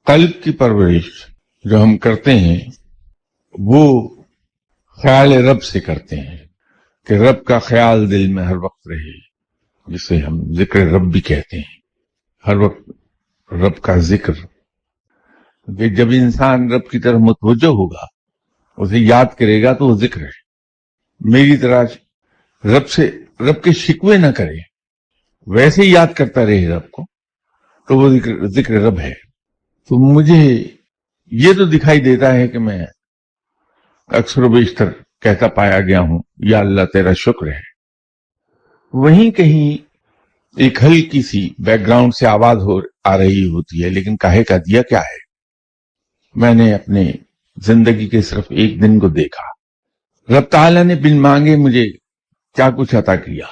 قلب کی پرورش جو ہم کرتے ہیں وہ خیال رب سے کرتے ہیں کہ رب کا خیال دل میں ہر وقت رہے، جسے ہم ذکر رب بھی کہتے ہیں، ہر وقت رب کا ذکر. کہ جب انسان رب کی طرف متوجہ ہوگا، اسے یاد کرے گا تو وہ ذکر ہے. میری طرح رب کے شکوے نہ کرے، ویسے ہی یاد کرتا رہے رب کو، تو وہ ذکر رب ہے. تو مجھے یہ تو دکھائی دیتا ہے کہ میں اکثر و بیشتر کہتا پایا گیا ہوں یا اللہ تیرا شکر ہے. وہیں کہیں ایک ہلکی سی بیک گراؤنڈ سے آواز آ رہی ہوتی ہے، لیکن کاہے کا دیا کیا ہے. میں نے اپنے زندگی کے صرف ایک دن کو دیکھا، رب تعالیٰ نے بن مانگے مجھے کیا کچھ عطا کیا.